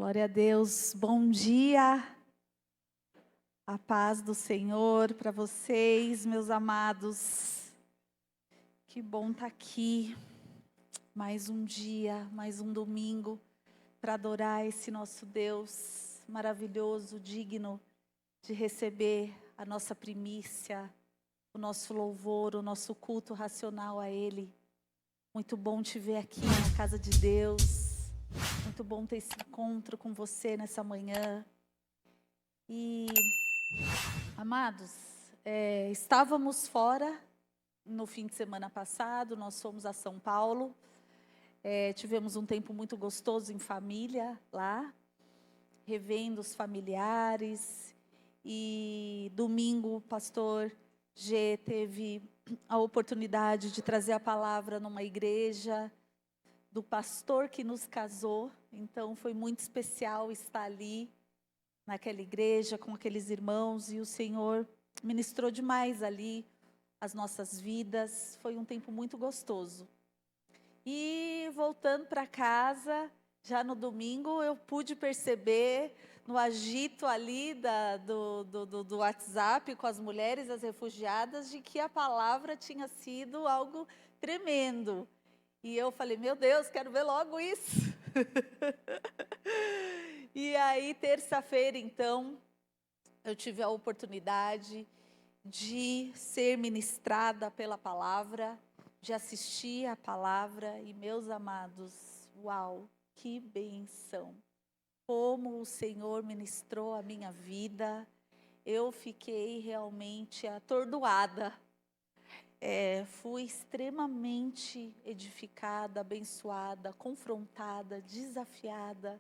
Glória a Deus, bom dia, a paz do Senhor para vocês, meus amados. Que bom estar aqui, mais um dia, mais um domingo, para adorar esse nosso Deus maravilhoso, digno de receber a nossa primícia, o nosso louvor, o nosso culto racional a Ele. Muito bom te ver aqui na casa de Deus. Muito bom ter esse encontro com você nessa manhã. E, amados, estávamos fora no fim de semana passado, nós fomos a São Paulo. Tivemos um tempo muito gostoso em família lá, revendo os familiares. E domingo o pastor G teve a oportunidade de trazer a palavra numa igreja do pastor que nos casou. Então foi muito especial estar ali naquela igreja com aqueles irmãos, e o Senhor ministrou demais ali as nossas vidas. Foi um tempo muito gostoso. E voltando para casa, já no domingo, eu pude perceber no agito ali do WhatsApp com as mulheres, as refugiadas, de que a palavra tinha sido algo tremendo. E eu falei, meu Deus, quero ver logo isso. E aí, terça-feira, então, eu tive a oportunidade de ser ministrada pela palavra, de assistir a palavra. E, meus amados, uau, que bênção. Como o Senhor ministrou a minha vida, eu fiquei realmente atordoada. Fui extremamente edificada, abençoada, confrontada, desafiada.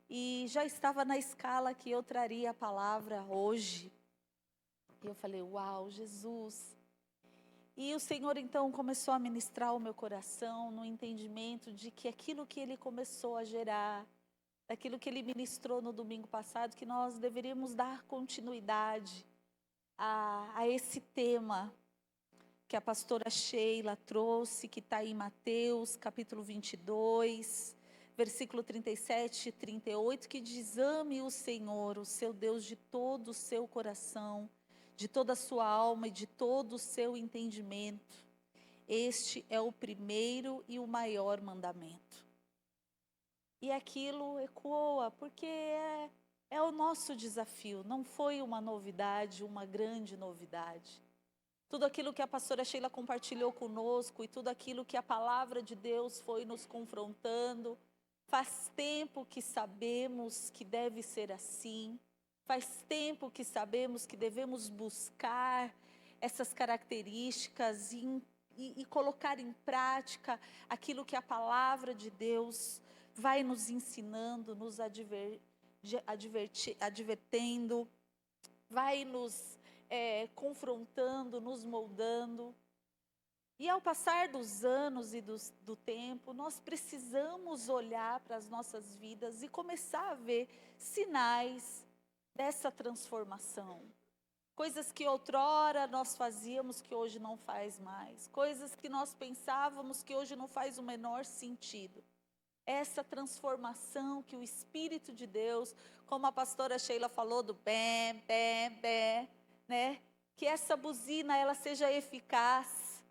E já estava na escala que eu traria a palavra hoje. E eu falei, uau, Jesus. E o Senhor então começou a ministrar o meu coração no entendimento de que aquilo que Ele começou a gerar, daquilo que Ele ministrou no domingo passado, que nós deveríamos dar continuidade a esse tema que a pastora Sheila trouxe, que está em Mateus, capítulo 22, versículo 37 e 38, que diz: ame o Senhor, o seu Deus, de todo o seu coração, de toda a sua alma e de todo o seu entendimento. Este é o primeiro e o maior mandamento. E aquilo ecoa, porque é o nosso desafio, não foi uma novidade, uma grande novidade. Tudo aquilo que a pastora Sheila compartilhou conosco e tudo aquilo que a palavra de Deus foi nos confrontando, faz tempo que sabemos que deve ser assim, faz tempo que sabemos que devemos buscar essas características e colocar em prática aquilo que a palavra de Deus vai nos ensinando, nos advertendo, vai nos confrontando, nos moldando. E ao passar dos anos e do tempo, nós precisamos olhar para as nossas vidas e começar a ver sinais dessa transformação. Coisas que outrora nós fazíamos que hoje não faz mais. Coisas que nós pensávamos que hoje não faz o menor sentido. Essa transformação que o Espírito de Deus, como a pastora Sheila falou do bem, né? Que essa buzina ela seja eficaz,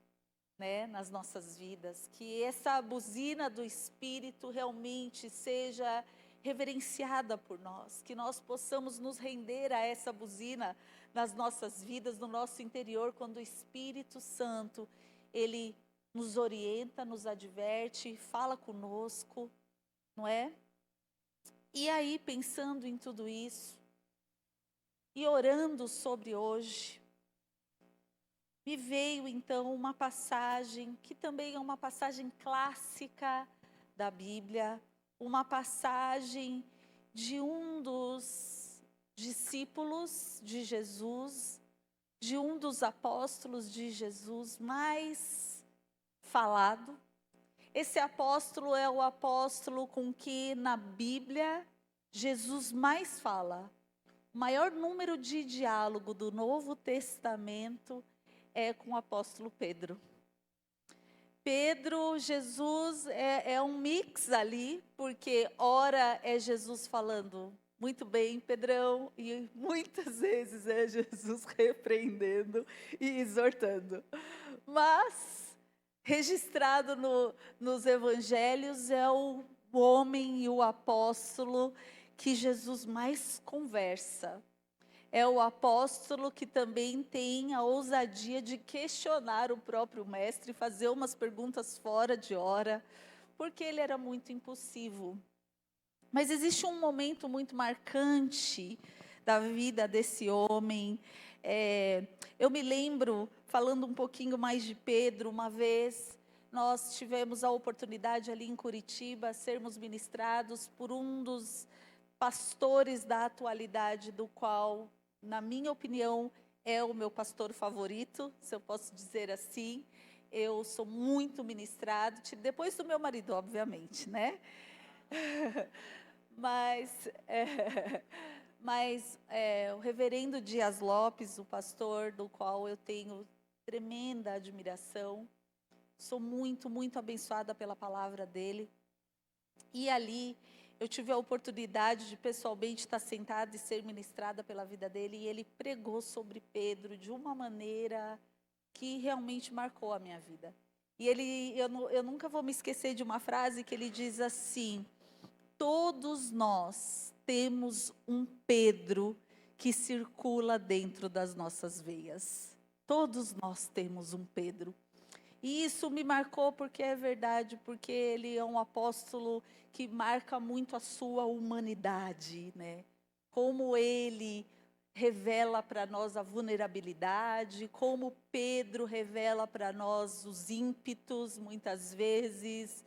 né, nas nossas vidas, que essa buzina do Espírito realmente seja reverenciada por nós, que nós possamos nos render a essa buzina nas nossas vidas, no nosso interior, quando o Espírito Santo, Ele nos orienta, nos adverte, fala conosco, não é? E aí, pensando em tudo isso, e orando sobre hoje, me veio então uma passagem, que também é uma passagem clássica da Bíblia, uma passagem de um dos discípulos de Jesus, de um dos apóstolos de Jesus mais falado. Esse apóstolo é o apóstolo com que na Bíblia Jesus mais fala. O maior número de diálogo do Novo Testamento é com o apóstolo Pedro. Pedro, Jesus é um mix ali, porque ora é Jesus falando, muito bem, Pedrão, e muitas vezes é Jesus repreendendo e exortando. Mas, registrado nos evangelhos, é o homem e o apóstolo que Jesus mais conversa. É o apóstolo que também tem a ousadia de questionar o próprio mestre, fazer umas perguntas fora de hora, porque ele era muito impulsivo. Mas existe um momento muito marcante da vida desse homem. Eu me lembro, falando um pouquinho mais de Pedro, uma vez nós tivemos a oportunidade ali em Curitiba, sermos ministrados por um dos pastores da atualidade, do qual, na minha opinião, é o meu pastor favorito, se eu posso dizer assim. Eu sou muito ministrado, depois do meu marido, obviamente, né? Mas, o reverendo Dias Lopes, o pastor do qual eu tenho tremenda admiração, sou muito, muito abençoada pela palavra dele. E ali eu tive a oportunidade de pessoalmente estar sentada e ser ministrada pela vida dele, e ele pregou sobre Pedro de uma maneira que realmente marcou a minha vida. E eu nunca vou me esquecer de uma frase que ele diz assim: todos nós temos um Pedro que circula dentro das nossas veias. Todos nós temos um Pedro. E isso me marcou porque é verdade, porque ele é um apóstolo que marca muito a sua humanidade, né? Como ele revela para nós a vulnerabilidade, como Pedro revela para nós os ímpetos, muitas vezes.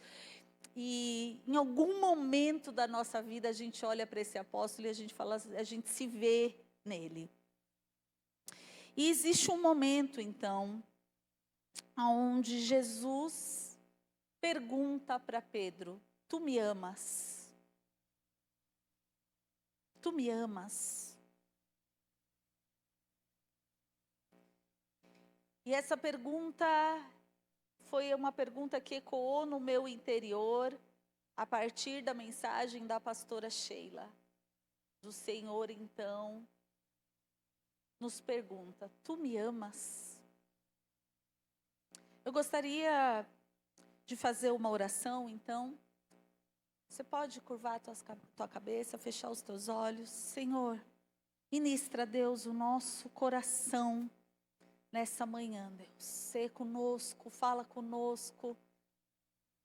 E em algum momento da nossa vida a gente olha para esse apóstolo e a gente fala, a gente se vê nele. E existe um momento, então, onde Jesus pergunta para Pedro: tu me amas? Tu me amas? E essa pergunta foi uma pergunta que ecoou no meu interior a partir da mensagem da pastora Sheila. Do Senhor, então, nos pergunta: tu me amas? Eu gostaria de fazer uma oração, então. Você pode curvar a tua cabeça, fechar os teus olhos. Senhor, ministra, Deus, o nosso coração nessa manhã, Deus. Sê conosco, fala conosco.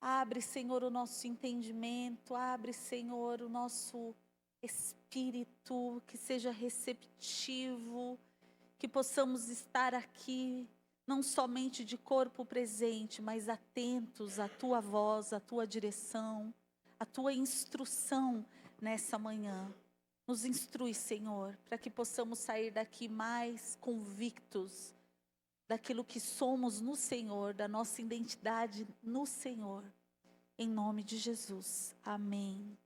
Abre, Senhor, o nosso entendimento. Abre, Senhor, o nosso espírito, que seja receptivo, que possamos estar aqui não somente de corpo presente, mas atentos à tua voz, à tua direção, à tua instrução nessa manhã. Nos instrui, Senhor, para que possamos sair daqui mais convictos daquilo que somos no Senhor, da nossa identidade no Senhor. Em nome de Jesus. Amém.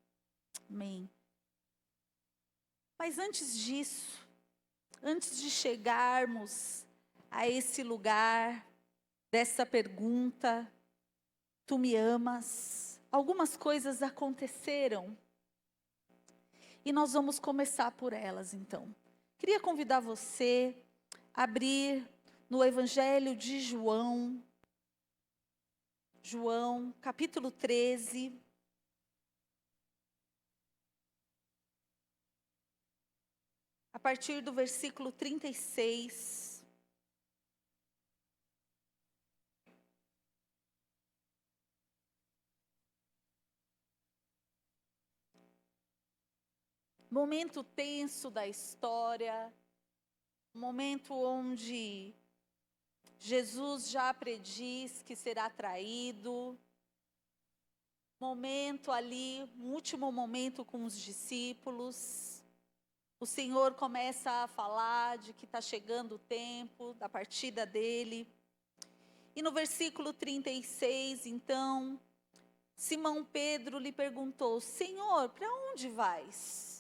Amém. Mas antes disso, antes de chegarmos a esse lugar dessa pergunta, tu me amas? Algumas coisas aconteceram e nós vamos começar por elas, então. Queria convidar você a abrir no Evangelho de João, capítulo 13. A partir do versículo 36. Momento tenso da história, momento onde Jesus já prediz que será traído, momento ali, um último momento com os discípulos. O Senhor começa a falar de que está chegando o tempo da partida dele. E no versículo 36, então, Simão Pedro lhe perguntou: Senhor, para onde vais?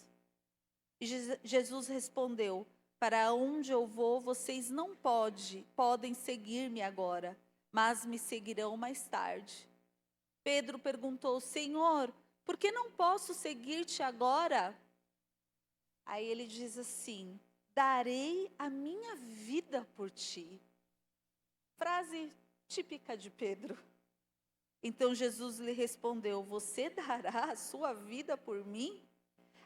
E Jesus respondeu: para onde eu vou, vocês não podem seguir-me agora, mas me seguirão mais tarde. Pedro perguntou: Senhor, por que não posso seguir-te agora? Aí ele diz assim: darei a minha vida por ti. Frase típica de Pedro. Então Jesus lhe respondeu: você dará a sua vida por mim?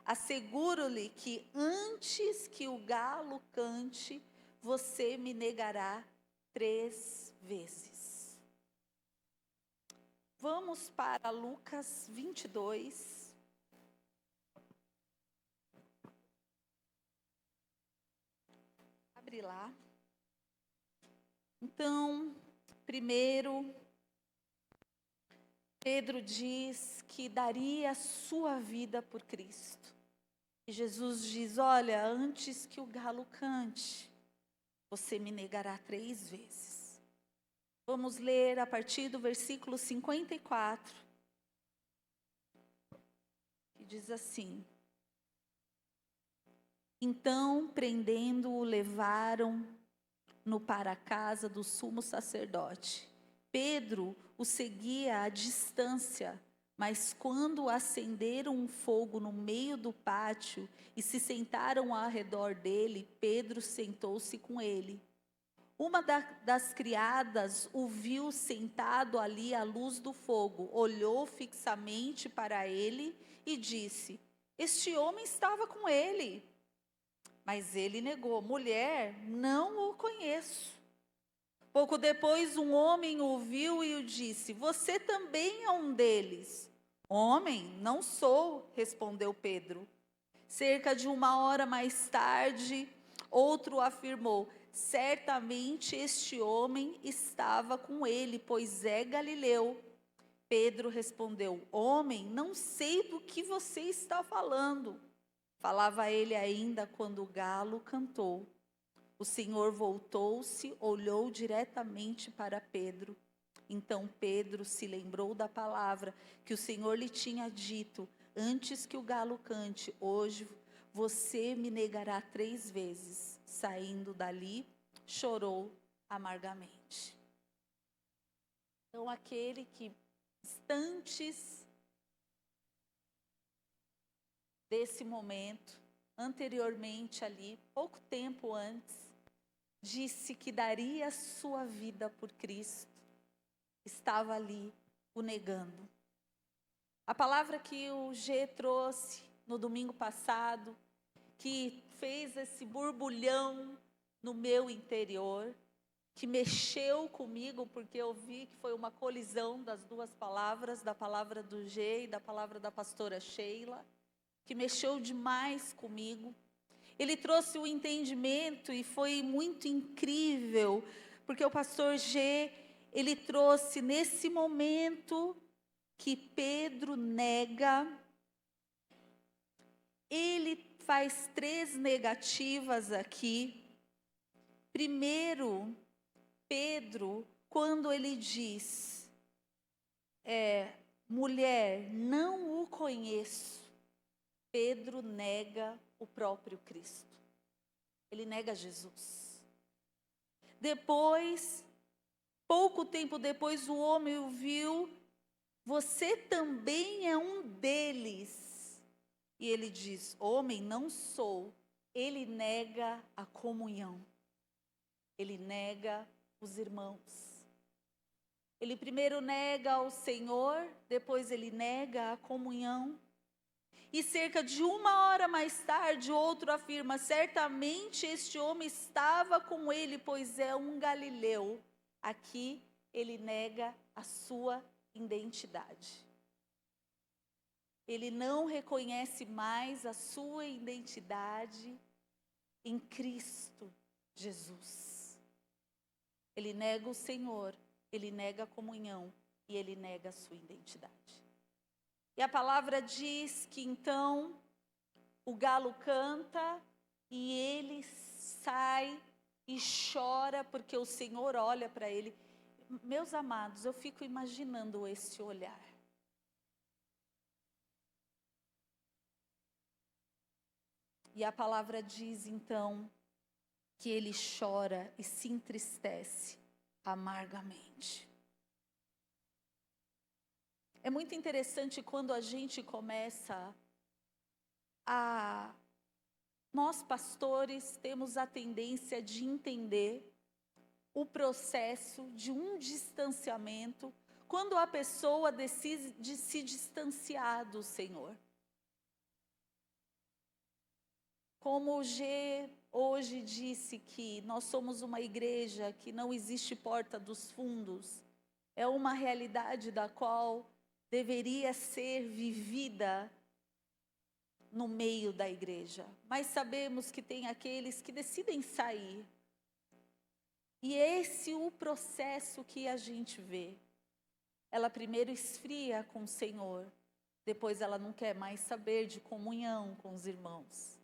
Asseguro-lhe que antes que o galo cante, você me negará 3 vezes. Vamos para Lucas 22. Abre lá. Então, primeiro, Pedro diz que daria a sua vida por Cristo. E Jesus diz: olha, antes que o galo cante, você me negará 3 vezes. Vamos ler a partir do versículo 54. Que diz assim: então, prendendo-o, levaram-no para a casa do sumo sacerdote. Pedro o seguia à distância, mas quando acenderam um fogo no meio do pátio e se sentaram ao redor dele, Pedro sentou-se com ele. Uma das criadas o viu sentado ali à luz do fogo, olhou fixamente para ele e disse: este homem estava com ele. Mas ele negou: mulher, não o conheço. Pouco depois, um homem o viu e o disse: você também é um deles. Homem, não sou, respondeu Pedro. Cerca de 1 hora mais tarde, outro afirmou: certamente este homem estava com ele, pois é galileu. Pedro respondeu: homem, não sei do que você está falando. Falava ele ainda quando o galo cantou. O Senhor voltou-se, olhou diretamente para Pedro. Então Pedro se lembrou da palavra que o Senhor lhe tinha dito: antes que o galo cante, hoje você me negará 3 vezes. Saindo dali, chorou amargamente. Então aquele que instantes desse momento, anteriormente ali, pouco tempo antes, disse que daria a sua vida por Cristo, estava ali o negando. A palavra que o G trouxe no domingo passado, que fez esse borbulhão no meu interior, que mexeu comigo, porque eu vi que foi uma colisão das duas palavras, da palavra do G e da palavra da pastora Sheila, que mexeu demais comigo. Ele trouxe o entendimento e foi muito incrível, porque o pastor G, ele trouxe nesse momento que Pedro nega, ele faz 3 negativas aqui. Primeiro, Pedro, quando ele diz, mulher, não o conheço, Pedro nega o próprio Cristo. Ele nega Jesus. Depois, pouco tempo depois, o homem o viu: você também é um deles. E ele diz: homem, não sou. Ele nega a comunhão. Ele nega os irmãos. Ele primeiro nega o Senhor, depois ele nega a comunhão. E cerca de 1 hora mais tarde, outro afirma: certamente este homem estava com ele, pois é um galileu. Aqui ele nega a sua identidade. Ele não reconhece mais a sua identidade em Cristo Jesus. Ele nega o Senhor, ele nega a comunhão e ele nega a sua identidade. E a palavra diz que então o galo canta e ele sai e chora porque o Senhor olha para ele. Meus amados, eu fico imaginando esse olhar. E a palavra diz então que ele chora e se entristece. amargamente. É muito interessante quando a gente começa a... Nós, pastores, temos a tendência de entender o processo de um distanciamento quando a pessoa decide se distanciar do Senhor. Como o G hoje disse que nós somos uma igreja que não existe porta dos fundos, é uma realidade da qual deveria ser vivida no meio da igreja. Mas sabemos que tem aqueles que decidem sair. E esse é o processo que a gente vê. Ela primeiro esfria com o Senhor, depois ela não quer mais saber de comunhão com os irmãos.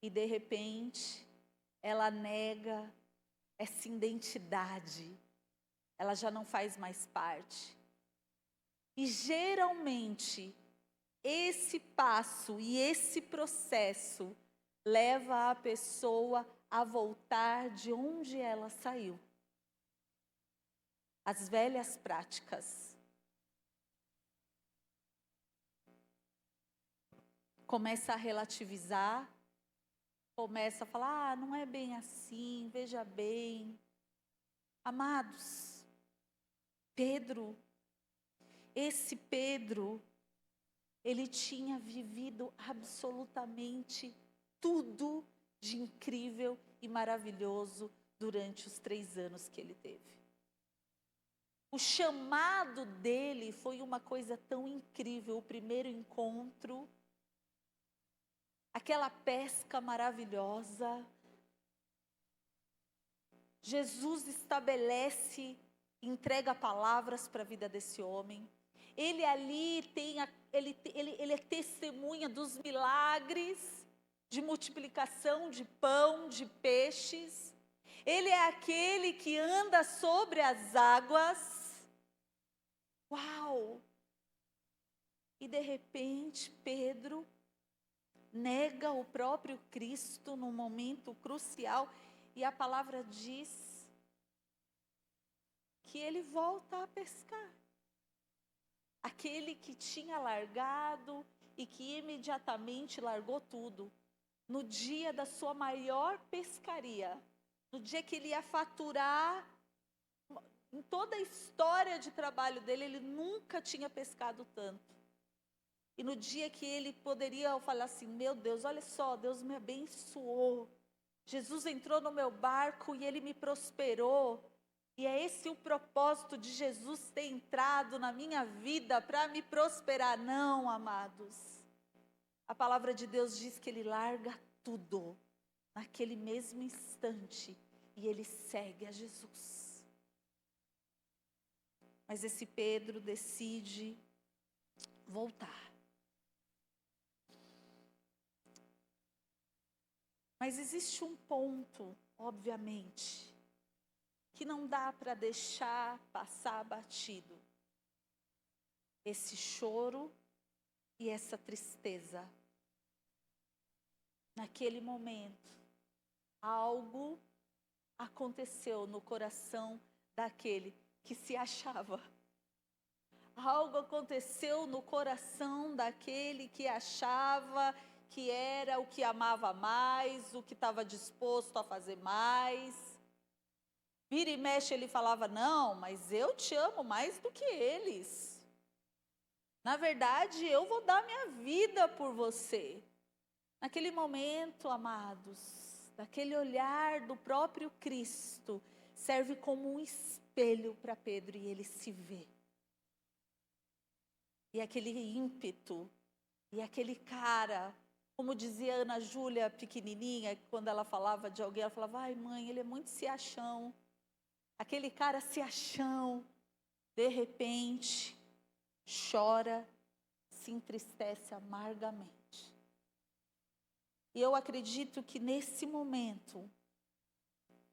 E de repente, ela nega essa identidade, ela já não faz mais parte. E geralmente, esse passo e esse processo leva a pessoa a voltar de onde ela saiu. As velhas práticas. Começa a relativizar, começa a falar, não é bem assim, veja bem. Amados, Pedro, esse Pedro, ele tinha vivido absolutamente tudo de incrível e maravilhoso durante os 3 anos que ele teve. O chamado dele foi uma coisa tão incrível, o primeiro encontro, aquela pesca maravilhosa. Jesus estabelece, entrega palavras para a vida desse homem. Ele ali ele é testemunha dos milagres de multiplicação de pão, de peixes. Ele é aquele que anda sobre as águas. Uau! E de repente, Pedro nega o próprio Cristo num momento crucial. E a palavra diz que ele volta a pescar. Aquele que tinha largado e que imediatamente largou tudo. No dia da sua maior pescaria, no dia que ele ia faturar, em toda a história de trabalho dele, ele nunca tinha pescado tanto. E no dia que ele poderia falar assim, meu Deus, olha só, Deus me abençoou. Jesus entrou no meu barco e ele me prosperou. E é esse o propósito de Jesus ter entrado na minha vida para me prosperar. Não, amados. A palavra de Deus diz que ele larga tudo naquele mesmo instante e ele segue a Jesus. Mas esse Pedro decide voltar. Mas existe um ponto, obviamente, que não dá para deixar passar batido. Esse choro e essa tristeza. Naquele momento, algo aconteceu no coração daquele que se achava. Algo aconteceu no coração daquele que achava que era o que amava mais, o que estava disposto a fazer mais. Vira e mexe ele falava, não, mas eu te amo mais do que eles. Na verdade, eu vou dar minha vida por você. Naquele momento, amados, daquele olhar do próprio Cristo, serve como um espelho para Pedro e ele se vê. E aquele ímpeto, e aquele cara, como dizia Ana Júlia, pequenininha, quando ela falava de alguém, ela falava, ai mãe, ele é muito se achão. Aquele cara se achão, de repente, chora, se entristece amargamente. E eu acredito que nesse momento,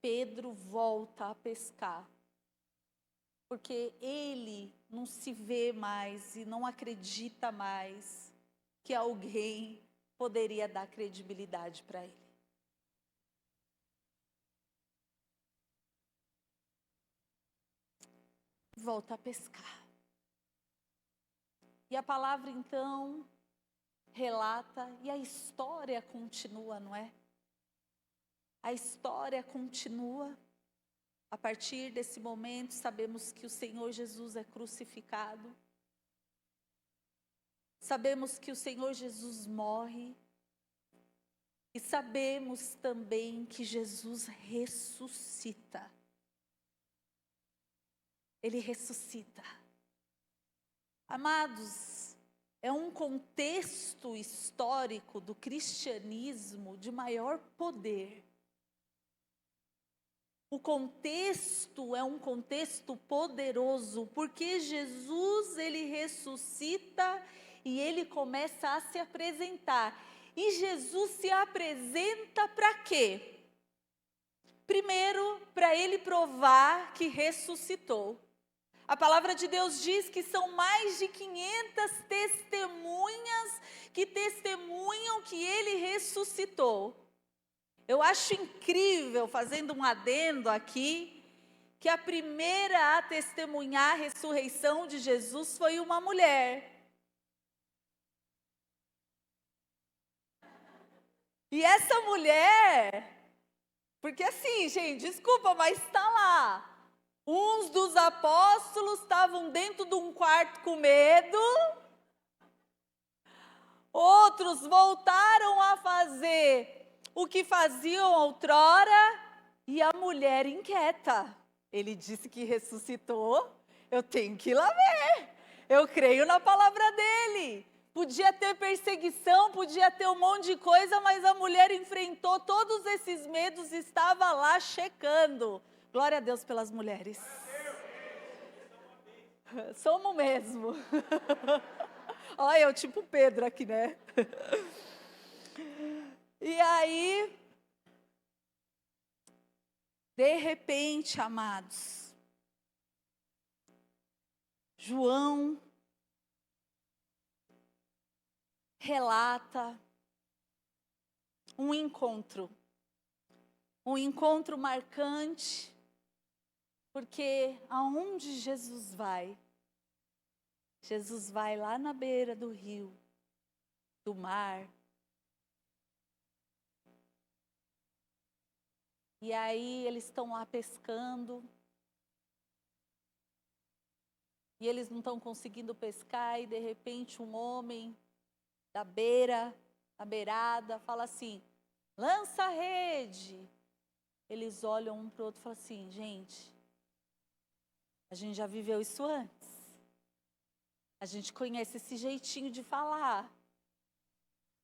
Pedro volta a pescar. Porque ele não se vê mais e não acredita mais que alguém poderia dar credibilidade para ele. e volta a pescar. E a palavra então relata, e a história continua, não é? A história continua. A partir desse momento, sabemos que o Senhor Jesus é crucificado. Sabemos que o Senhor Jesus morre. E sabemos também que Jesus ressuscita. Ele ressuscita. Amados, é um contexto histórico do cristianismo de maior poder. O contexto é um contexto poderoso, porque Jesus, ele ressuscita e ele começa a se apresentar. E Jesus se apresenta para quê? Primeiro, para ele provar que ressuscitou. A palavra de Deus diz que são mais de 500 testemunhas que testemunham que ele ressuscitou. Eu acho incrível, fazendo um adendo aqui, que a primeira a testemunhar a ressurreição de Jesus foi uma mulher. E essa mulher, porque assim, gente, desculpa, mas está lá. Uns dos apóstolos estavam dentro de um quarto com medo. Outros voltaram a fazer o que faziam outrora. E a mulher inquieta. Ele disse que ressuscitou. Eu tenho que ir lá ver. Eu creio na palavra dele. Podia ter perseguição, podia ter um monte de coisa, mas a mulher enfrentou todos esses medos e estava lá checando. Glória a Deus pelas mulheres. Somos mesmo. Olha, eu tipo Pedro aqui, né? E aí, de repente, amados, João relata um encontro marcante, porque aonde Jesus vai lá na beira do rio, do mar. E aí eles estão lá pescando. E eles não estão conseguindo pescar, e de repente um homem da beirada, fala assim, lança a rede. Eles olham um para o outro e falam assim, gente, a gente já viveu isso antes. A gente conhece esse jeitinho de falar.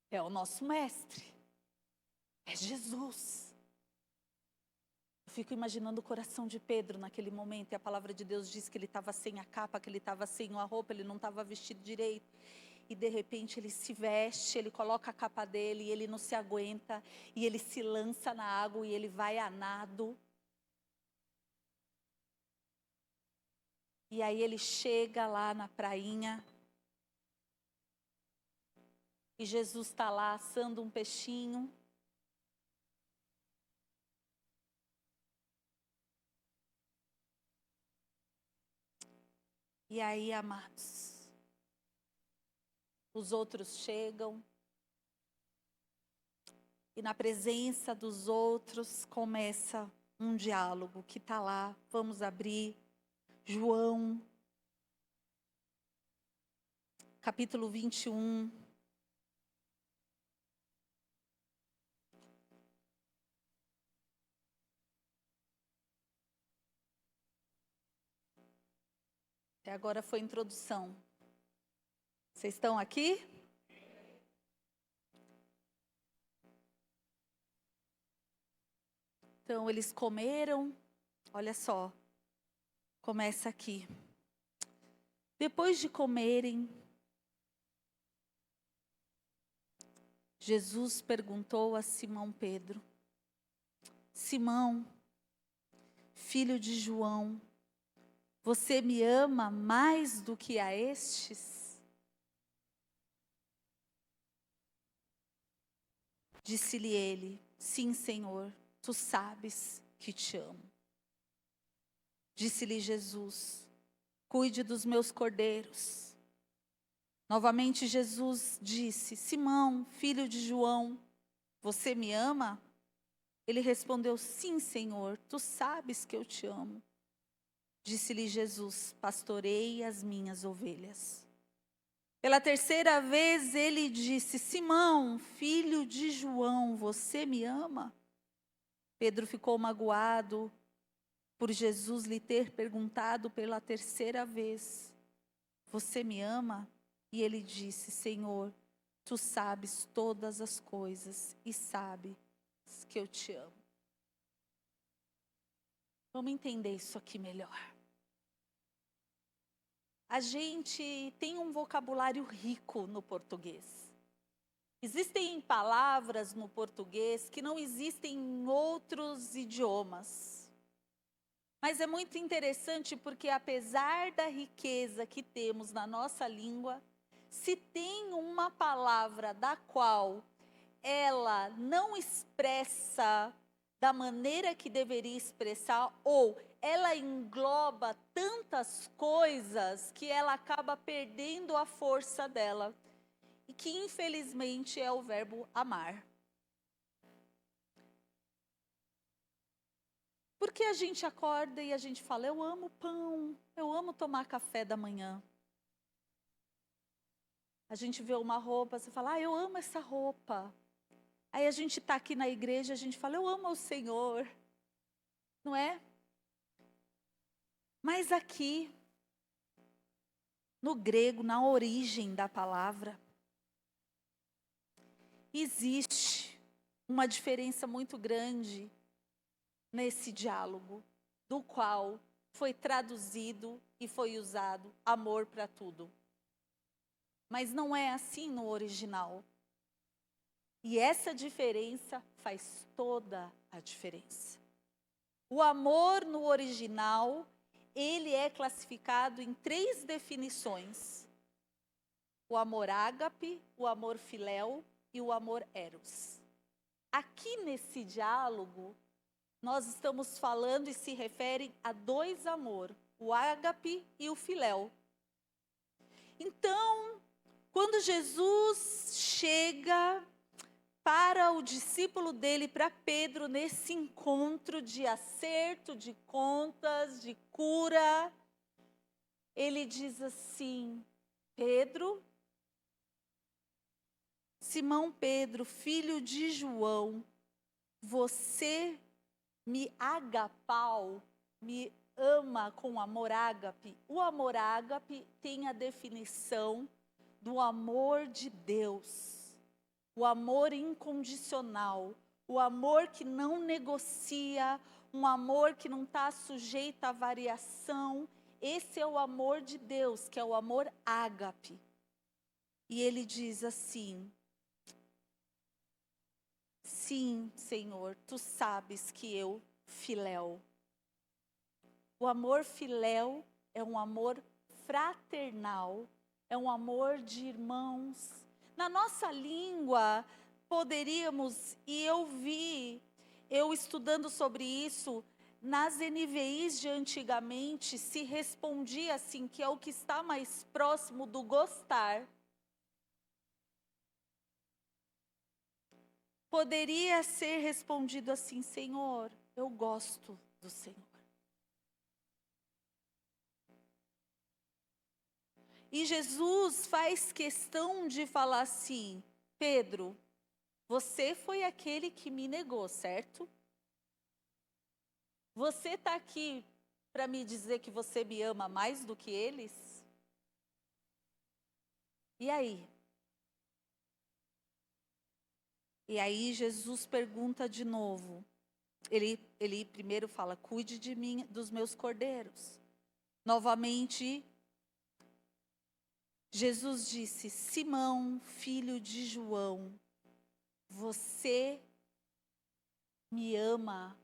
É o nosso mestre. É Jesus. Eu fico imaginando o coração de Pedro naquele momento, e a palavra de Deus diz que ele estava sem a capa, que ele estava sem a roupa, ele não estava vestido direito. E de repente ele se veste, ele coloca a capa dele, e ele não se aguenta, e ele se lança na água, e ele vai a nado. E aí ele chega lá na prainha, e Jesus está lá assando um peixinho. E aí, amados, os outros chegam, e na presença dos outros começa um diálogo que está lá. Vamos abrir João, capítulo 21. Até agora foi a introdução. Vocês estão aqui? Então, eles comeram, olha só, começa aqui. Depois de comerem, Jesus perguntou a Simão Pedro, Simão, filho de João, você me ama mais do que a estes? Disse-lhe ele, sim, Senhor, tu sabes que te amo. Disse-lhe Jesus, cuide dos meus cordeiros. Novamente Jesus disse: Simão, filho de João, você me ama? Ele respondeu: sim, Senhor, tu sabes que eu te amo. Disse-lhe Jesus: pastoreie as minhas ovelhas. Pela terceira vez ele disse: Simão, filho de João, você me ama? Pedro ficou magoado por Jesus lhe ter perguntado pela terceira vez: você me ama? E ele disse: Senhor, tu sabes todas as coisas e sabes que eu te amo. Vamos entender isso aqui melhor. A gente tem um vocabulário rico no português. Existem palavras no português que não existem em outros idiomas. Mas é muito interessante porque, apesar da riqueza que temos na nossa língua, se tem uma palavra da qual ela não expressa da maneira que deveria expressar, ou ela engloba tantas coisas que ela acaba perdendo a força dela, e que infelizmente é o verbo amar. Porque a gente acorda e a gente fala: eu amo pão, eu amo tomar café da manhã. A gente vê uma roupa, você fala: eu amo essa roupa. Aí a gente está aqui na igreja, a gente fala: eu amo o Senhor. Não é? Mas aqui, no grego, na origem da palavra, existe uma diferença muito grande nesse diálogo, do qual foi traduzido e foi usado amor para tudo. Mas não é assim no original. E essa diferença faz toda a diferença. O amor no original, ele é classificado em 3 definições: o amor ágape, o amor filéu e o amor eros. Aqui nesse diálogo, nós estamos falando e se refere a 2 amor, o ágape e o filéu. Então, quando Jesus chega para o discípulo dele, para Pedro, nesse encontro de acerto de contas, de cura, ele diz assim: Pedro, Simão Pedro, filho de João, você me agapau, me ama com amor ágape. O amor ágape tem a definição do amor de Deus. O amor incondicional, o amor que não negocia, um amor que não está sujeito à variação. Esse é o amor de Deus, que é o amor ágape. E ele diz assim: sim, Senhor, tu sabes que eu filéu. O amor filéu é um amor fraternal, é um amor de irmãos. Na nossa língua, poderíamos, e eu estudando sobre isso, nas NVIs de antigamente, se respondia assim, que é o que está mais próximo do gostar. Poderia ser respondido assim: Senhor, eu gosto do Senhor. E Jesus faz questão de falar assim: Pedro, você foi aquele que me negou, certo? Você está aqui para me dizer que você me ama mais do que eles? E aí? E aí Jesus pergunta de novo. Ele primeiro fala: cuide de mim, dos meus cordeiros. Novamente, Jesus disse: Simão, filho de João, você me ama,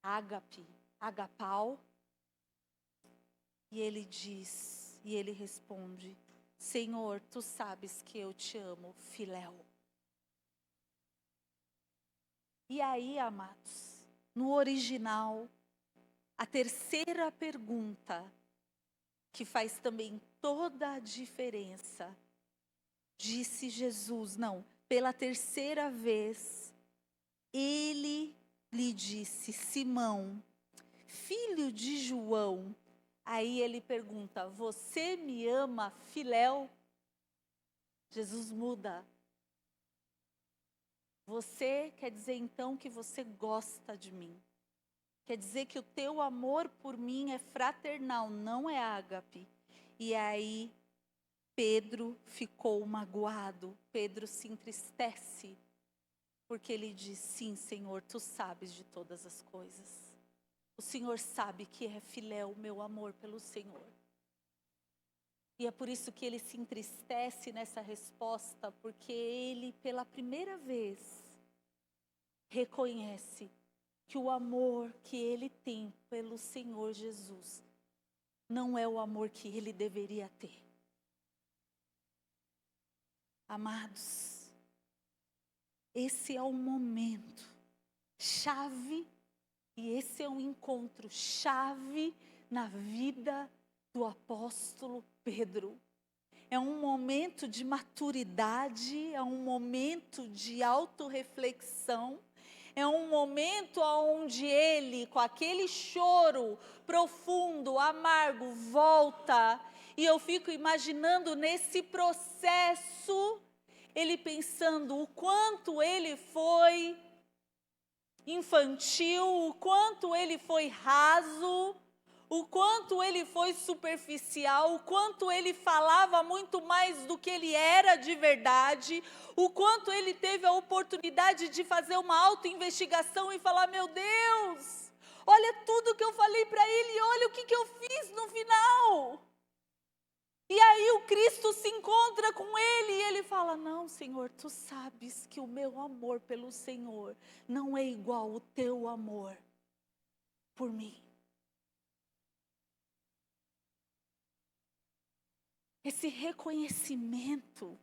ágape, agapau? E ele diz, e ele responde: Senhor, tu sabes que eu te amo, filéu. E aí, amados, no original, a terceira pergunta que faz também toda a diferença. Disse Jesus, não, pela terceira vez, ele lhe disse: Simão, filho de João. Aí ele pergunta: você me ama, filéu? Jesus muda. Você quer dizer então que você gosta de mim. Quer dizer que o teu amor por mim é fraternal, não é ágape. E aí Pedro ficou magoado. Pedro se entristece. Porque ele diz: sim, Senhor, tu sabes de todas as coisas. O Senhor sabe que é filéu o meu amor pelo Senhor. E é por isso que ele se entristece nessa resposta, porque ele, pela primeira vez, reconhece que o amor que ele tem pelo Senhor Jesus não é o amor que ele deveria ter. Amados, esse é o momento chave, e esse é um encontro chave na vida do apóstolo Pedro. É um momento de maturidade, é um momento de autorreflexão, é um momento onde ele, com aquele choro profundo, amargo, volta. E eu fico imaginando nesse processo, ele pensando o quanto ele foi infantil, o quanto ele foi raso, o quanto ele foi superficial, o quanto ele falava muito mais do que ele era de verdade, o quanto ele teve a oportunidade de fazer uma autoinvestigação e falar: meu Deus, olha tudo que eu falei para ele, olha o que eu fiz no final. E aí o Cristo se encontra com ele e ele fala: não, Senhor, tu sabes que o meu amor pelo Senhor não é igual ao teu amor por mim. Esse reconhecimento.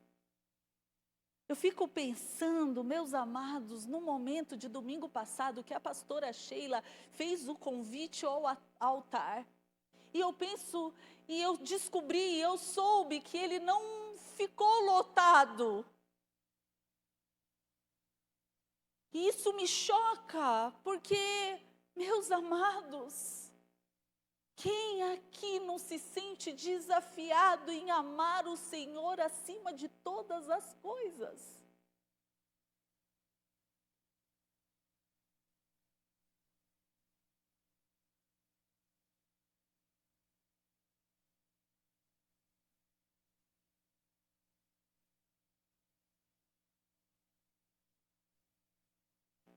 Eu fico pensando, meus amados, no momento de domingo passado que a pastora Sheila fez o convite ao altar. E eu penso, e eu descobri, eu soube que ele não ficou lotado. E isso me choca, porque, meus amados, quem aqui não se sente desafiado em amar o Senhor acima de todas as coisas?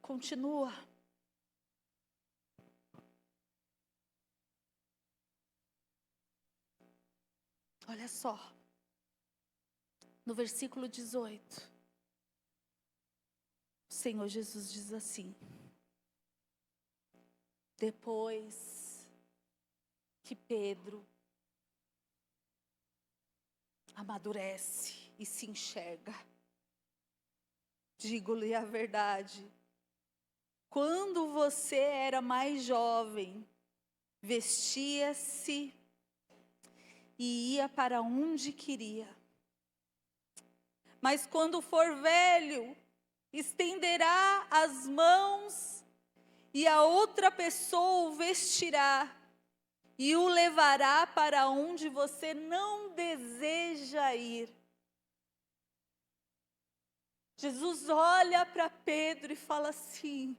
Continua. Olha só. No versículo 18. O Senhor Jesus diz assim: depois que Pedro amadurece e se enxerga, digo-lhe a verdade, quando você era mais jovem, vestia-se e ia para onde queria. Mas quando for velho, estenderá as mãos e a outra pessoa o vestirá e o levará para onde você não deseja ir. Jesus olha para Pedro e fala assim,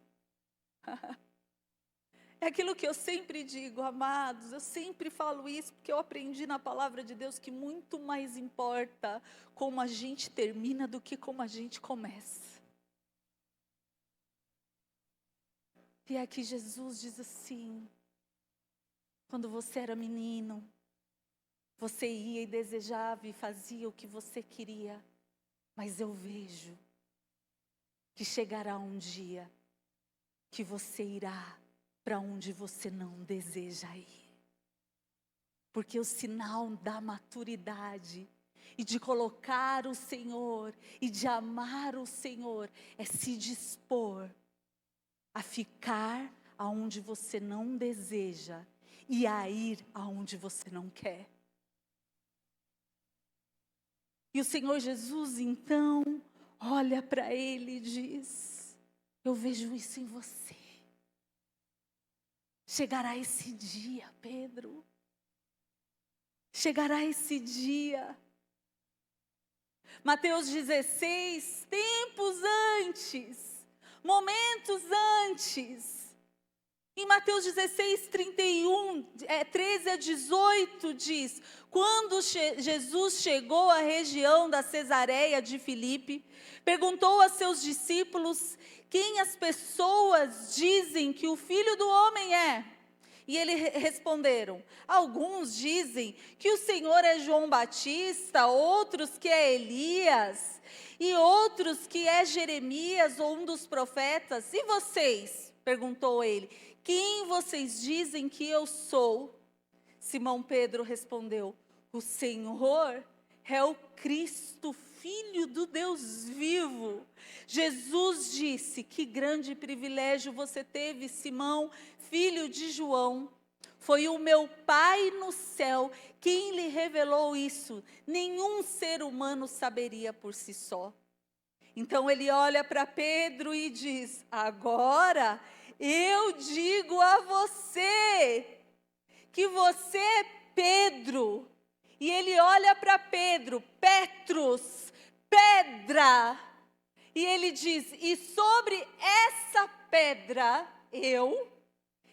é aquilo que eu sempre digo, amados, eu sempre falo isso porque eu aprendi na palavra de Deus que muito mais importa como a gente termina do que como a gente começa. E aqui Jesus diz assim, quando você era menino, você ia e desejava e fazia o que você queria, mas eu vejo que chegará um dia que você irá para onde você não deseja ir. Porque o sinal da maturidade e de colocar o Senhor e de amar o Senhor é se dispor a ficar aonde você não deseja e a ir aonde você não quer. E o Senhor Jesus, então, olha para ele e diz: eu vejo isso em você. Chegará esse dia, Pedro. Chegará esse dia. Mateus 16, tempos antes, momentos antes. Em Mateus 16, 13 a 18 diz: quando Jesus chegou à região da Cesareia de Filipe, perguntou a seus discípulos: quem as pessoas dizem que o Filho do Homem é? E eles responderam: alguns dizem que o Senhor é João Batista, outros que é Elias, e outros que é Jeremias ou um dos profetas. E vocês? Perguntou ele: quem vocês dizem que eu sou? Simão Pedro respondeu: o Senhor é o Cristo, Filho do Deus vivo. Jesus disse: que grande privilégio você teve, Simão, filho de João. Foi o meu Pai no céu quem lhe revelou isso. Nenhum ser humano saberia por si só. Então ele olha para Pedro e diz: agora eu digo a você que você é Pedro. E ele olha para Pedro: Petrus, pedra. E ele diz: e sobre essa pedra eu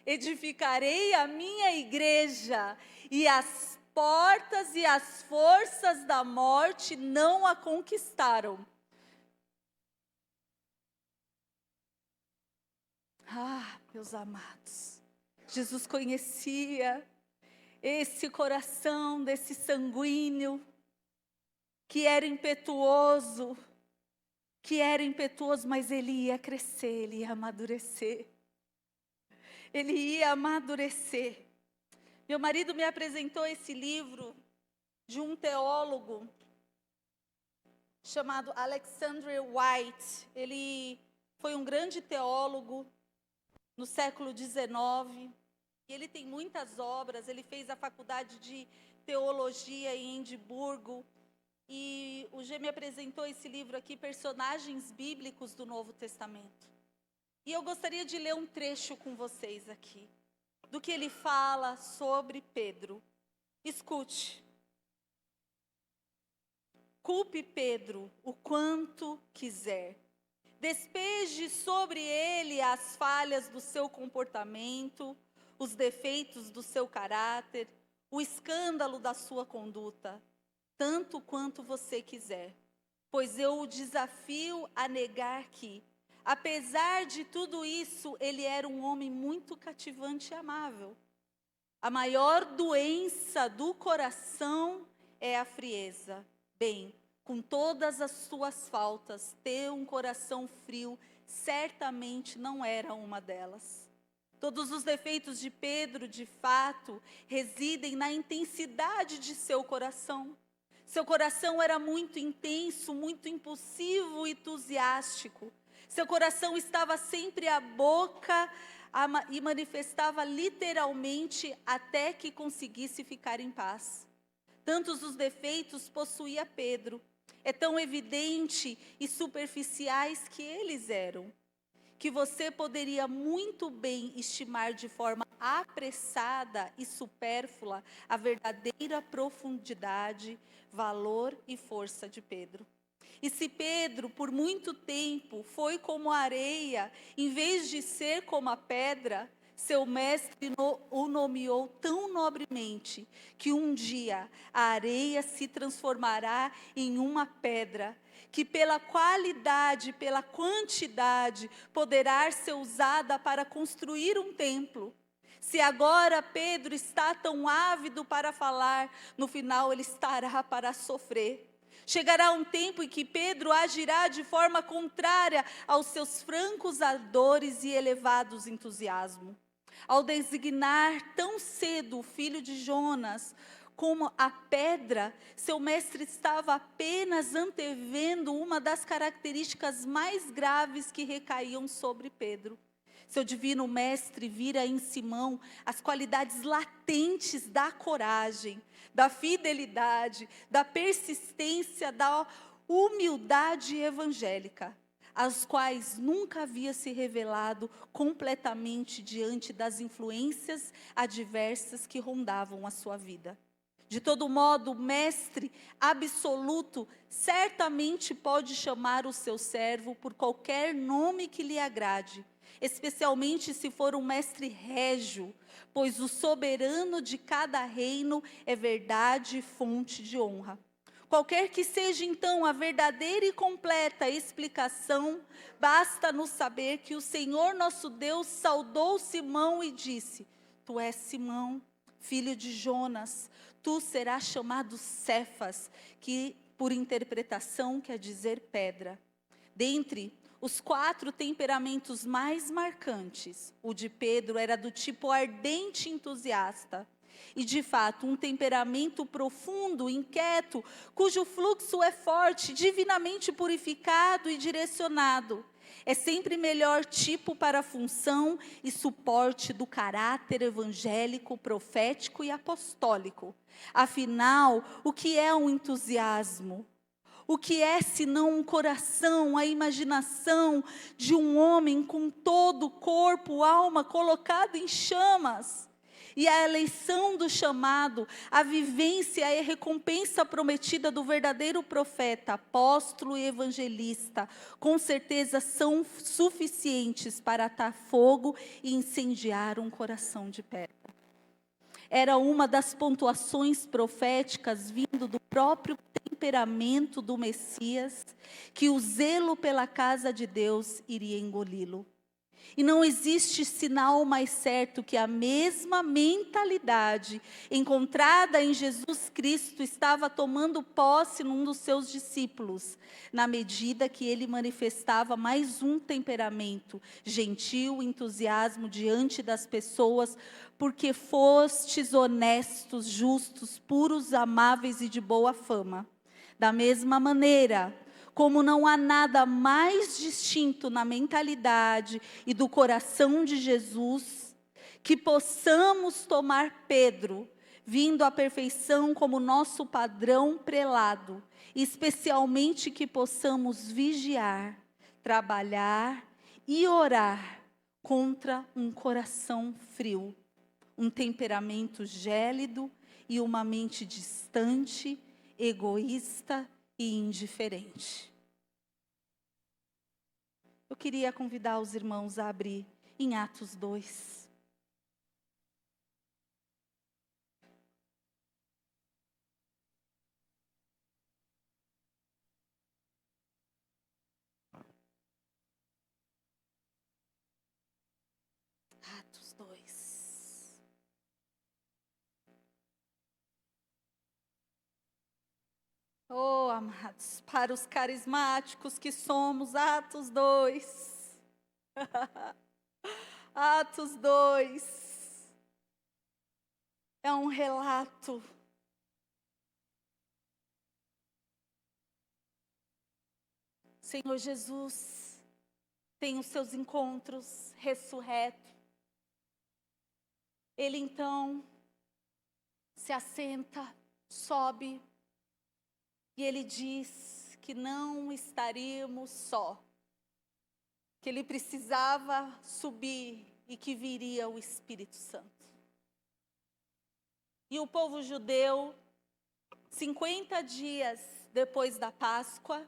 edificarei a minha igreja, e as portas e as forças da morte não a conquistaram. Ah, meus amados, Jesus conhecia esse coração desse sanguíneo, que era impetuoso, mas ele ia crescer, ele ia amadurecer. Ele ia amadurecer. Meu marido me apresentou esse livro de um teólogo chamado Alexander White. Ele foi um grande teólogo no século XIX. E ele tem muitas obras. Ele fez a faculdade de teologia em Edimburgo. E o G me apresentou esse livro aqui, Personagens Bíblicos do Novo Testamento. E eu gostaria de ler um trecho com vocês aqui, do que ele fala sobre Pedro. Escute. Culpe Pedro o quanto quiser. Despeje sobre ele as falhas do seu comportamento, os defeitos do seu caráter, o escândalo da sua conduta, tanto quanto você quiser. Pois eu o desafio a negar que, apesar de tudo isso, ele era um homem muito cativante e amável. A maior doença do coração é a frieza. Bem, com todas as suas faltas, ter um coração frio certamente não era uma delas. Todos os defeitos de Pedro, de fato, residem na intensidade de seu coração. Seu coração era muito intenso, muito impulsivo e entusiástico. Seu coração estava sempre à boca e manifestava literalmente até que conseguisse ficar em paz. Tantos os defeitos possuía Pedro. É tão evidente e superficiais que eles eram, que você poderia muito bem estimar de forma apressada e supérflua a verdadeira profundidade, valor e força de Pedro. E se Pedro, por muito tempo, foi como a areia, em vez de ser como a pedra, seu mestre o nomeou tão nobremente que um dia a areia se transformará em uma pedra, que pela qualidade, pela quantidade, poderá ser usada para construir um templo. Se agora Pedro está tão ávido para falar, no final ele estará para sofrer. Chegará um tempo em que Pedro agirá de forma contrária aos seus francos ardores e elevados entusiasmo. Ao designar tão cedo o filho de Jonas como a pedra, seu mestre estava apenas antevendo uma das características mais graves que recaíam sobre Pedro. Seu divino mestre vira em Simão as qualidades latentes da coragem, da fidelidade, da persistência, da humildade evangélica, as quais nunca havia se revelado completamente diante das influências adversas que rondavam a sua vida. De todo modo, o mestre absoluto certamente pode chamar o seu servo por qualquer nome que lhe agrade, especialmente se for um mestre régio, pois o soberano de cada reino é verdade e fonte de honra. Qualquer que seja, então, a verdadeira e completa explicação, basta-nos saber que o Senhor nosso Deus saudou Simão e disse: Tu és Simão, filho de Jonas, tu serás chamado Cefas, que por interpretação quer dizer pedra. Dentre os 4 temperamentos mais marcantes, o de Pedro era do tipo ardente e entusiasta. E de fato, um temperamento profundo, inquieto, cujo fluxo é forte, divinamente purificado e direcionado. É sempre melhor tipo para a função e suporte do caráter evangélico, profético e apostólico. Afinal, o que é um entusiasmo? O que é senão um coração, a imaginação de um homem com todo o corpo, alma colocado em chamas? E a eleição do chamado, a vivência e a recompensa prometida do verdadeiro profeta, apóstolo e evangelista, com certeza são suficientes para atar fogo e incendiar um coração de pedra. Era uma das pontuações proféticas vindo do próprio temperamento do Messias, que o zelo pela casa de Deus iria engoli-lo. E não existe sinal mais certo que a mesma mentalidade encontrada em Jesus Cristo estava tomando posse num dos seus discípulos, na medida que ele manifestava mais um temperamento, gentil, entusiasmo diante das pessoas, porque fostes honestos, justos, puros, amáveis e de boa fama. Da mesma maneira, como não há nada mais distinto na mentalidade e do coração de Jesus, que possamos tomar Pedro, vindo à perfeição como nosso padrão prelado, especialmente que possamos vigiar, trabalhar e orar contra um coração frio, um temperamento gélido e uma mente distante, egoísta e indiferente. Eu queria convidar os irmãos a abrir em Atos 2. Atos 2. Oh, amados, para os carismáticos que somos, Atos 2. Atos 2. É um relato Senhor Jesus tem os seus encontros ressurreto. Ele então se assenta, sobe, e ele diz que não estaríamos só, que ele precisava subir e que viria o Espírito Santo. E o povo judeu, 50 dias depois da Páscoa,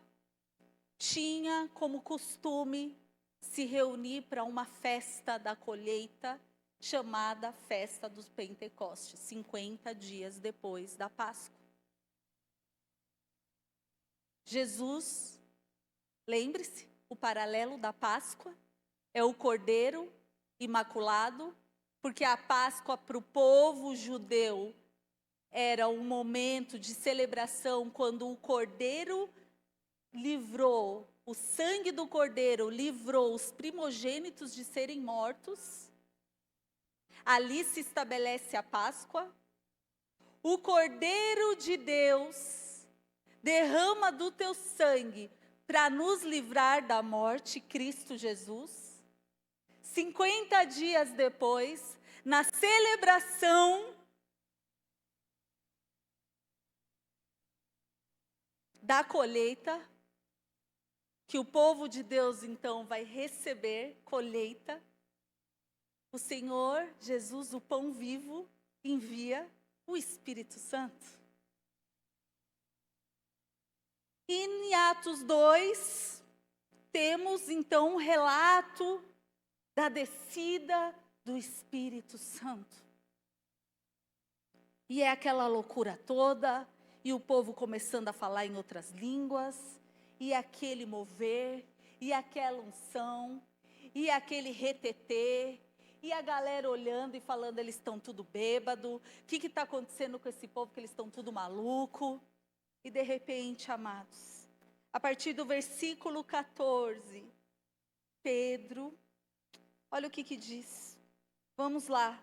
tinha como costume se reunir para uma festa da colheita, chamada Festa dos Pentecostes, 50 dias depois da Páscoa. Jesus, lembre-se, o paralelo da Páscoa é o Cordeiro Imaculado, porque a Páscoa para o povo judeu era um momento de celebração quando o Cordeiro livrou, o sangue do Cordeiro livrou os primogênitos de serem mortos. Ali se estabelece a Páscoa. O Cordeiro de Deus derrama do teu sangue para nos livrar da morte, Cristo Jesus. 50 dias depois, na celebração da colheita, que o povo de Deus então vai receber, colheita, o Senhor Jesus, o pão vivo, envia o Espírito Santo. E em Atos 2, temos então um relato da descida do Espírito Santo. E é aquela loucura toda, e o povo começando a falar em outras línguas, e aquele mover, e aquela unção, e aquele retetê, e a galera olhando e falando, eles estão tudo bêbado, o que está acontecendo com esse povo, que eles estão tudo maluco? E de repente, amados, a partir do versículo 14, Pedro, olha o que diz, vamos lá.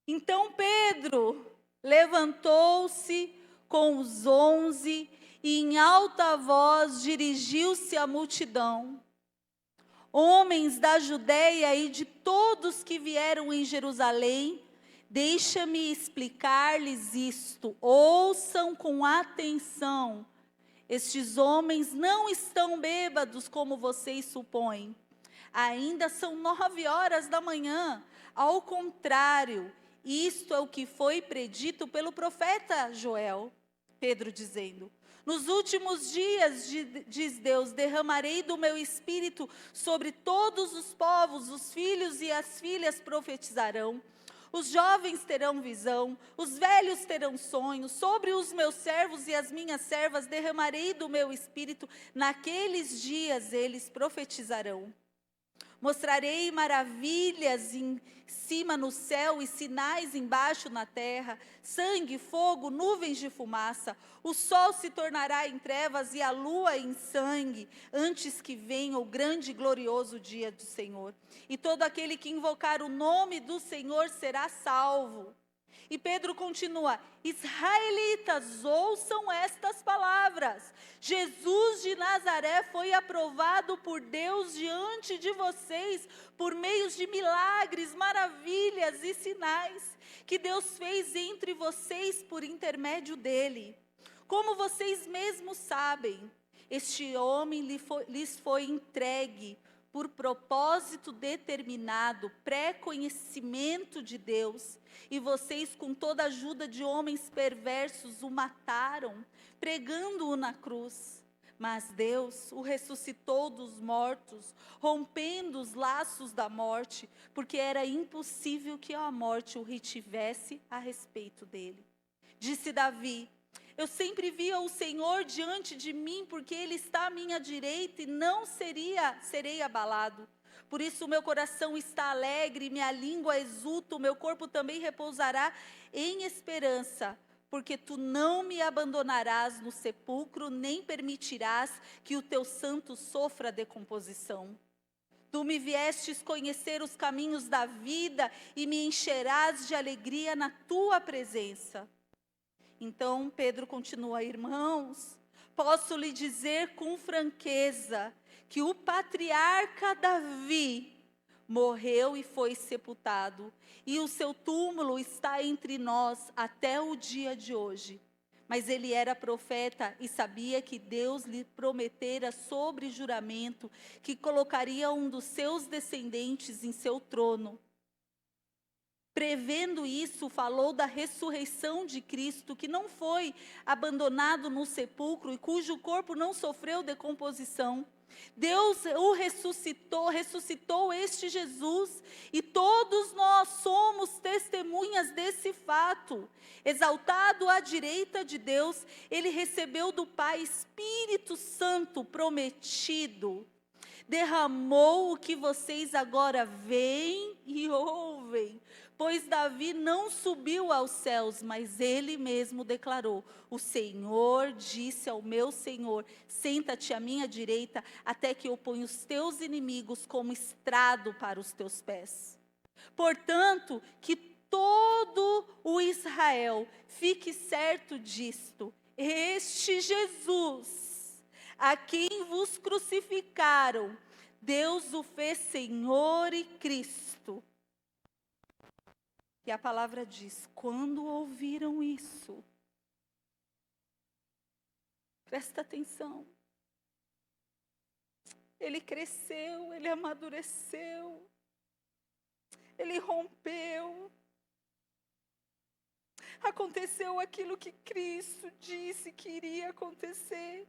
Então Pedro levantou-se com os 11 e em alta voz dirigiu-se à multidão. Homens da Judéia e de todos que vieram em Jerusalém, deixa-me explicar-lhes isto. Ouçam com atenção. Estes homens não estão bêbados como vocês supõem. Ainda são 9 horas da manhã. Ao contrário, isto é o que foi predito pelo profeta Joel. Pedro dizendo: nos últimos dias, diz Deus, derramarei do meu espírito sobre todos os povos, os filhos e as filhas profetizarão. Os jovens terão visão, os velhos terão sonhos, sobre os meus servos e as minhas servas derramarei do meu espírito, naqueles dias eles profetizarão. Mostrarei maravilhas em cima no céu e sinais embaixo na terra, sangue, fogo, nuvens de fumaça. O sol se tornará em trevas e a lua em sangue, antes que venha o grande e glorioso dia do Senhor. E todo aquele que invocar o nome do Senhor será salvo. E Pedro continua: israelitas, ouçam estas palavras. Jesus de Nazaré foi aprovado por Deus diante de vocês, por meio de milagres, maravilhas e sinais, que Deus fez entre vocês por intermédio dele. Como vocês mesmos sabem, este homem lhes foi entregue por propósito determinado, pré-conhecimento de Deus, e vocês com toda a ajuda de homens perversos o mataram, pregando-o na cruz. Mas Deus o ressuscitou dos mortos, rompendo os laços da morte, porque era impossível que a morte o retivesse a respeito dele. Disse Davi: eu sempre via o Senhor diante de mim, porque Ele está à minha direita e não serei abalado. Por isso o meu coração está alegre, minha língua exulta, o meu corpo também repousará em esperança, porque Tu não me abandonarás no sepulcro, nem permitirás que o Teu santo sofra decomposição. Tu me viestes conhecer os caminhos da vida e me encherás de alegria na Tua presença. Então Pedro continua: irmãos, posso lhe dizer com franqueza que o patriarca Davi morreu e foi sepultado, e o seu túmulo está entre nós até o dia de hoje. Mas ele era profeta e sabia que Deus lhe prometera sobre juramento que colocaria um dos seus descendentes em seu trono. Prevendo isso, falou da ressurreição de Cristo, que não foi abandonado no sepulcro e cujo corpo não sofreu decomposição. Deus o ressuscitou este Jesus, e todos nós somos testemunhas desse fato. Exaltado à direita de Deus, ele recebeu do Pai Espírito Santo prometido. Derramou o que vocês agora veem e ouvem. Pois Davi não subiu aos céus, mas ele mesmo declarou: o Senhor disse ao meu Senhor: senta-te à minha direita, até que eu ponha os teus inimigos como estrado para os teus pés. Portanto, que todo o Israel fique certo disto: este Jesus, a quem vos crucificaram, Deus o fez Senhor e Cristo. E a palavra diz, quando ouviram isso, presta atenção, ele cresceu, ele amadureceu, ele rompeu. Aconteceu aquilo que Cristo disse que iria acontecer.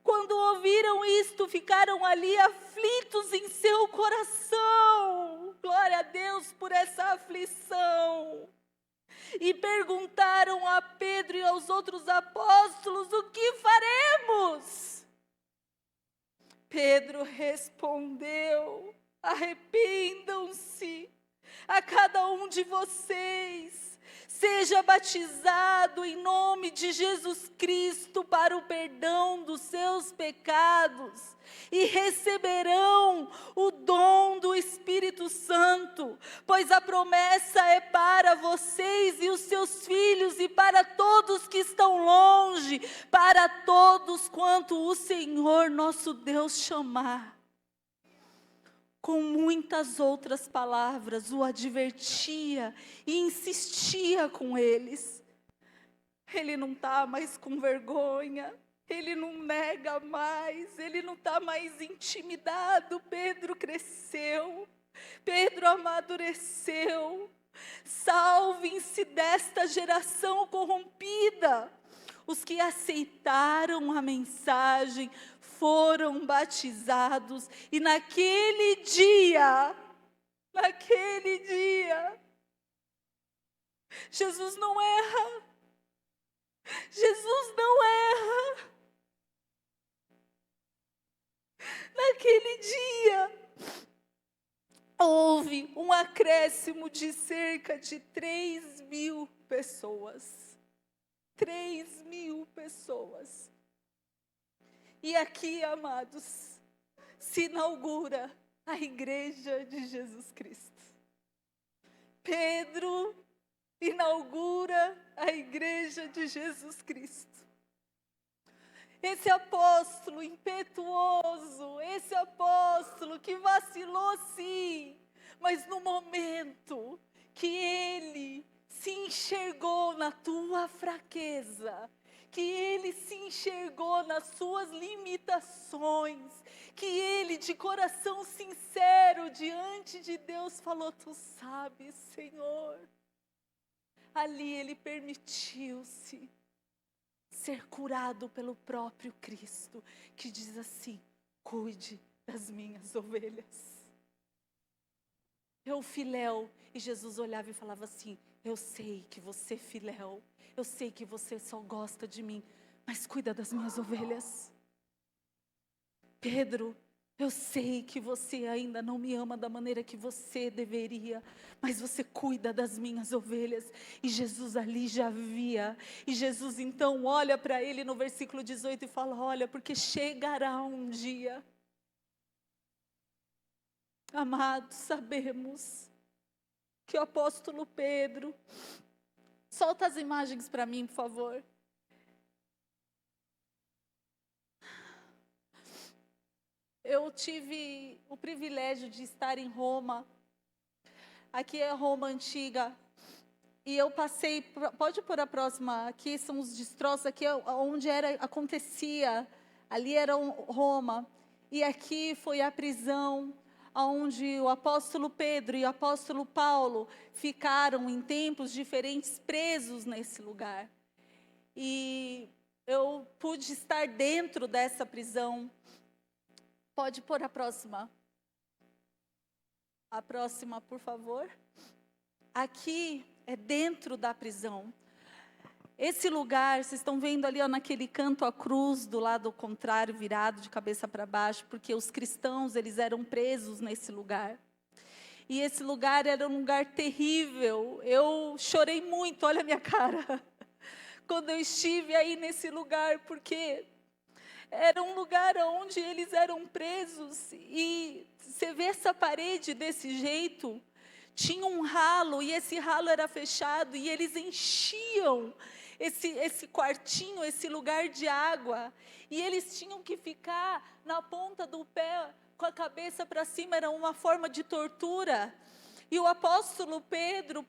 Quando ouviram isto, ficaram ali aflitos em seu coração. Glória a Deus por essa aflição. E perguntaram a Pedro e aos outros apóstolos, o que faremos? Pedro respondeu, arrependam-se, a cada um de vocês, seja batizado em nome de Jesus Cristo para o perdão dos seus pecados e receberão o dom do Espírito Santo, pois a promessa é para vocês e os seus filhos e para todos que estão longe, para todos quanto o Senhor nosso Deus chamar. Com muitas outras palavras, o advertia e insistia com eles. Ele não está mais com vergonha, ele não nega mais, ele não está mais intimidado. Pedro cresceu, Pedro amadureceu. Salvem-se desta geração corrompida. Os que aceitaram a mensagem foram batizados, e naquele dia, Jesus não erra, Jesus não erra. Naquele dia, houve um acréscimo de cerca de 3.000 pessoas. 3.000 pessoas. E aqui, amados, se inaugura a igreja de Jesus Cristo. Pedro inaugura a igreja de Jesus Cristo. Esse apóstolo impetuoso, esse apóstolo que vacilou sim, mas no momento que ele se enxergou na tua fraqueza, que ele se enxergou nas suas limitações, que ele de coração sincero diante de Deus falou, tu sabes, Senhor. Ali ele permitiu-se ser curado pelo próprio Cristo, que diz assim, cuide das minhas ovelhas. Eu, filéu, e Jesus olhava e falava assim, eu sei que você, filéu, eu sei que você só gosta de mim, mas cuida das minhas ovelhas. Pedro, eu sei que você ainda não me ama da maneira que você deveria, mas você cuida das minhas ovelhas. E Jesus ali já via. E Jesus então olha para ele no versículo 18 e fala, olha, porque chegará um dia. Amados, sabemos que o apóstolo Pedro, solta as imagens para mim, por favor. Eu tive o privilégio de estar em Roma. Aqui é Roma antiga. E eu passei, pode pôr a próxima, aqui são os destroços, aqui é onde acontecia, ali era Roma. E aqui foi a prisão, onde o apóstolo Pedro e o apóstolo Paulo ficaram em tempos diferentes presos nesse lugar. E eu pude estar dentro dessa prisão. Pode pôr a próxima. A próxima, por favor. Aqui é dentro da prisão. Esse lugar, vocês estão vendo ali, ó, naquele canto a cruz, do lado contrário, virado de cabeça para baixo, porque os cristãos, eles eram presos nesse lugar. E esse lugar era um lugar terrível. Eu chorei muito, olha a minha cara, quando eu estive aí nesse lugar, porque era um lugar onde eles eram presos. E você vê essa parede desse jeito, tinha um ralo, e esse ralo era fechado, e eles enchiam esse quartinho, esse lugar de água, e eles tinham que ficar na ponta do pé com a cabeça para cima era uma forma de tortura. E o apóstolo Pedro,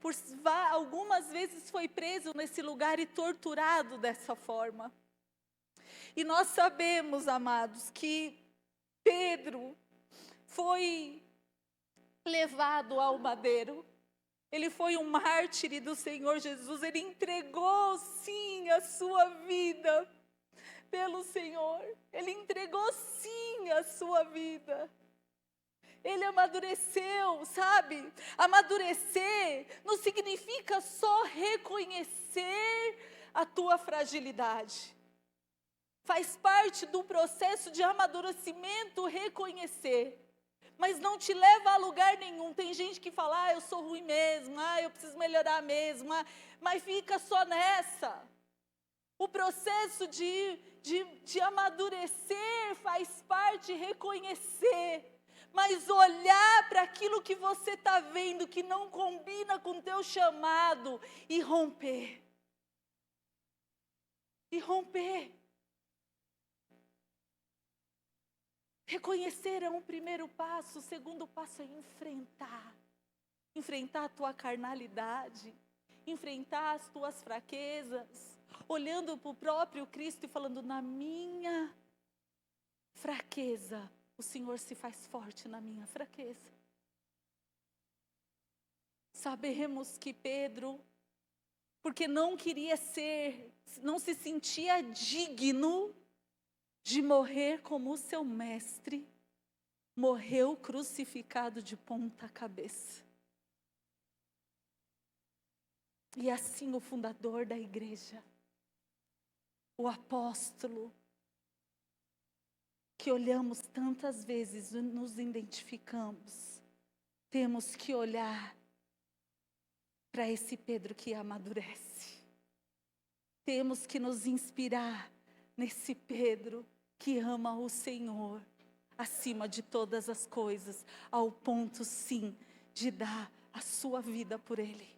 algumas vezes foi preso nesse lugar e torturado dessa forma. E nós sabemos, amados, que Pedro foi levado ao madeiro. Ele foi um mártir do Senhor Jesus. Ele entregou, sim, a sua vida pelo Senhor. Ele entregou, sim, a sua vida. Ele amadureceu, sabe? Amadurecer não significa só reconhecer a tua fragilidade. Faz parte do processo de amadurecimento reconhecer. Mas não te leva a lugar nenhum. Tem gente que fala, eu sou ruim mesmo, eu preciso melhorar mesmo, mas fica só nessa. O processo de amadurecer faz parte, reconhecer. Mas olhar para aquilo que você está vendo, que não combina com o teu chamado, e romper. E romper. Reconhecer é um primeiro passo, o segundo passo é enfrentar. Enfrentar a tua carnalidade, enfrentar as tuas fraquezas, olhando para o próprio Cristo e falando, na minha fraqueza, o Senhor se faz forte na minha fraqueza. Sabemos que Pedro, porque não se sentia digno de morrer como o seu mestre, morreu crucificado de ponta cabeça. E assim o fundador da igreja, o apóstolo, que olhamos tantas vezes e nos identificamos, temos que olhar para esse Pedro que amadurece. Temos que nos inspirar nesse Pedro que ama o Senhor acima de todas as coisas, ao ponto sim de dar a sua vida por Ele.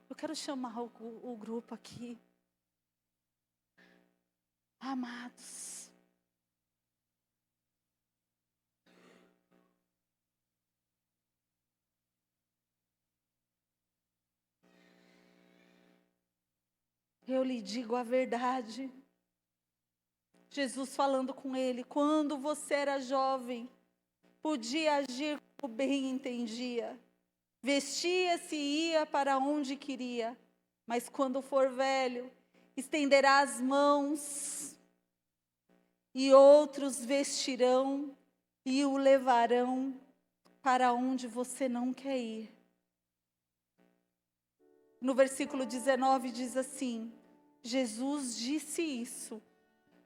Eu quero chamar o grupo aqui. Amados, eu lhe digo a verdade. Jesus falando com ele, quando você era jovem, podia agir como bem entendia. Vestia-se e ia para onde queria. Mas quando for velho, estenderá as mãos e outros vestirão e o levarão para onde você não quer ir. No versículo 19 diz assim, Jesus disse isso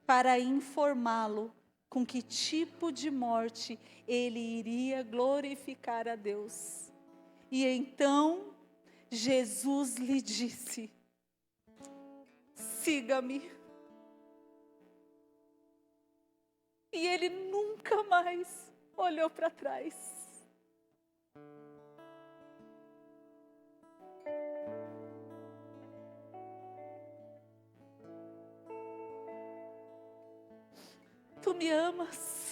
para informá-lo com que tipo de morte ele iria glorificar a Deus. E então Jesus lhe disse, siga-me. E ele nunca mais olhou para trás. Tu me amas.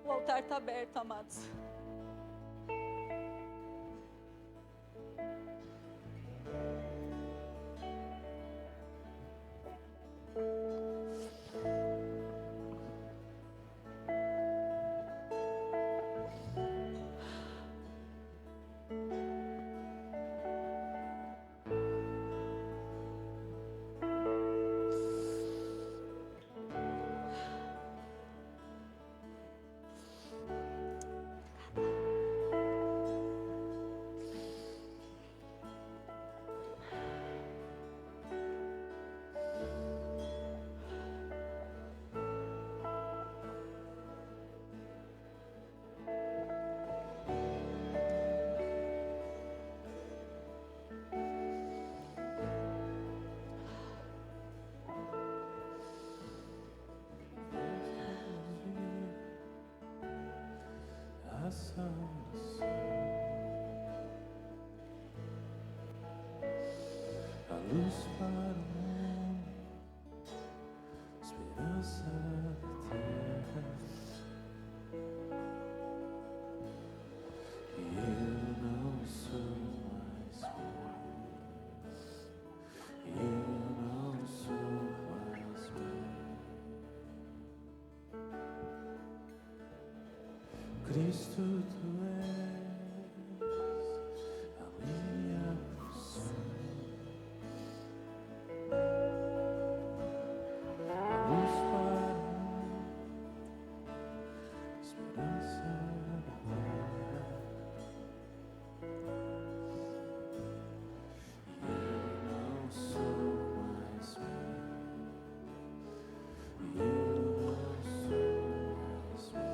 O altar está aberto, amados. luz para o mundo, esperança da terra. E eu não sou mais feliz, eu não sou mais bem. Cristo, tu és a minha porção, a luz para o mundo, esperança da terra. E eu não sou mais meu, e eu não sou mais meu.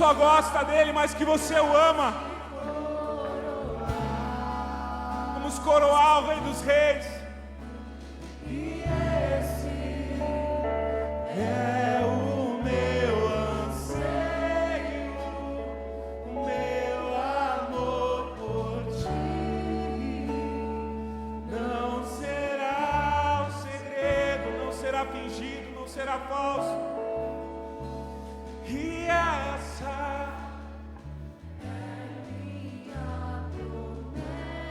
só gosta dele, mas que você o ama. Vamos coroar o Rei dos Reis. E esse é o meu anseio, o meu amor por ti. Não será um segredo, Não será fingido, não será falso. e essa Minha promessa,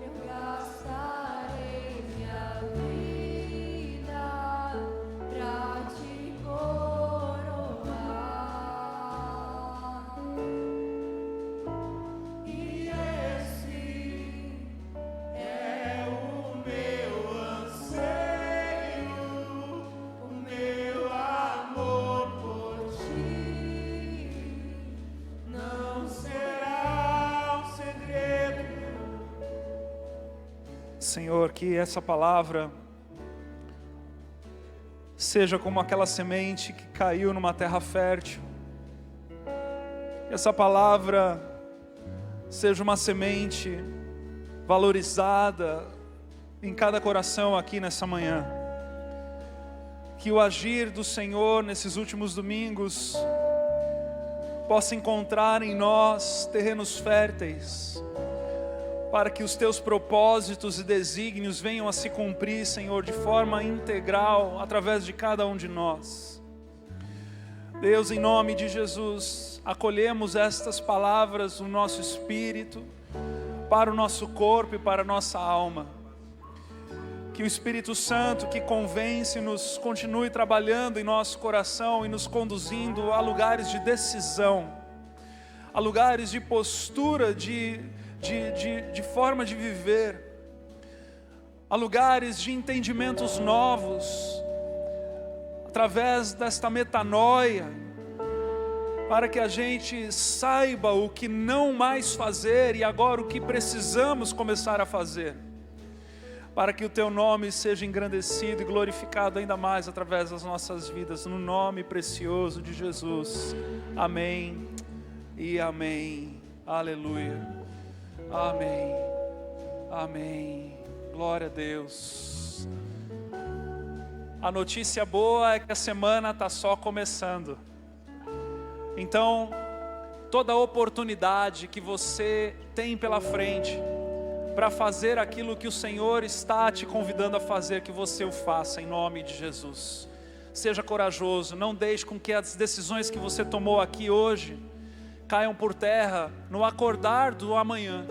eu gastarei minha vida pra te coroar. e esse é o meu anseio, o meu amor por ti. Não será um segredo. Senhor, que essa palavra seja como aquela semente que caiu numa terra fértil. Que essa palavra seja uma semente valorizada em cada coração aqui nessa manhã. Que o agir do Senhor nesses últimos domingos possa encontrar em nós terrenos férteis, para que os teus propósitos e desígnios venham a se cumprir, Senhor, de forma integral, através de cada um de nós. Deus, em nome de Jesus, acolhemos estas palavras no nosso espírito, para o nosso corpo e para a nossa alma. Que o Espírito Santo que convence-nos continue trabalhando em nosso coração e nos conduzindo a lugares de decisão, a lugares de postura, de forma de viver, a lugares de entendimentos novos, através desta metanoia, para que a gente saiba o que não mais fazer e agora o que precisamos começar a fazer, para que o teu nome seja engrandecido e glorificado ainda mais através das nossas vidas, no nome precioso de Jesus. Amém e amém. Aleluia. Amém. Amém. Glória a Deus. A notícia boa é que a semana está só começando. Então, toda oportunidade que você tem pela frente para fazer aquilo que o Senhor está te convidando a fazer, que você o faça em nome de Jesus. Seja corajoso, não deixe com que as decisões que você tomou aqui hoje caiam por terra no acordar do amanhã,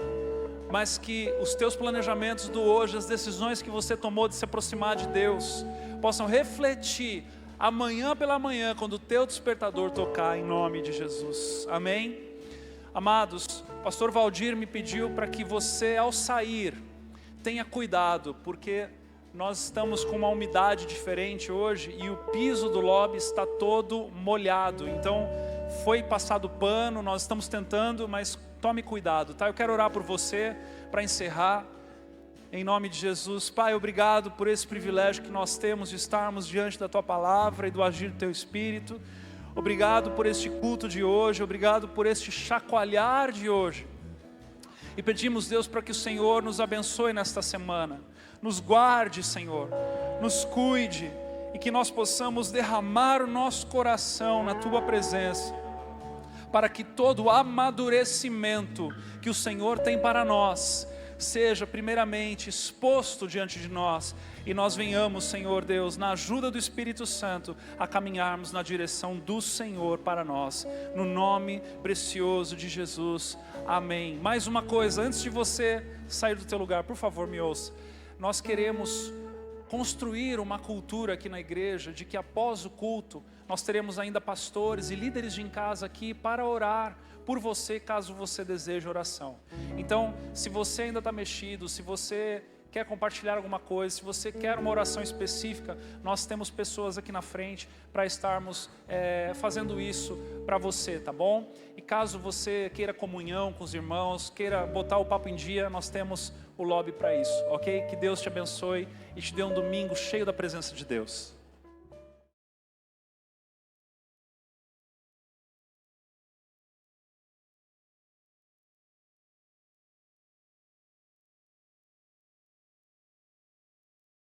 mas que os teus planejamentos do hoje, as decisões que você tomou de se aproximar de Deus, possam refletir amanhã pela manhã, quando o teu despertador tocar, em nome de Jesus. Amém? Amados, o pastor Valdir me pediu para que você, ao sair, tenha cuidado, porque nós estamos com uma umidade diferente hoje e o piso do lobby está todo molhado. Então, foi passado pano, nós estamos tentando, mas tome cuidado, tá? Eu quero orar por você para encerrar, em nome de Jesus. Pai, obrigado por esse privilégio que nós temos de estarmos diante da Tua Palavra e do agir do Teu Espírito. Obrigado por este culto de hoje, obrigado por este chacoalhar de hoje. E pedimos, Deus, para que o Senhor nos abençoe nesta semana, nos guarde, Senhor, nos cuide, e que nós possamos derramar o nosso coração na Tua presença, para que todo o amadurecimento que o Senhor tem para nós, seja primeiramente exposto diante de nós, e nós venhamos, Senhor Deus, na ajuda do Espírito Santo, a caminharmos na direção do Senhor para nós, no nome precioso de Jesus, amém. Mais uma coisa, antes de você sair do teu lugar, por favor me ouça. Nós queremos construir uma cultura aqui na igreja, de que após o culto, nós teremos ainda pastores e líderes de em casa aqui para orar por você, caso você deseje oração. Então, se você ainda está mexido, se você quer compartilhar alguma coisa, se você quer uma oração específica, nós temos pessoas aqui na frente para estarmos fazendo isso para você, tá bom? E caso você queira comunhão com os irmãos, queira botar o papo em dia, nós temos o lobby para isso, ok? Que Deus te abençoe e te dê um domingo cheio da presença de Deus.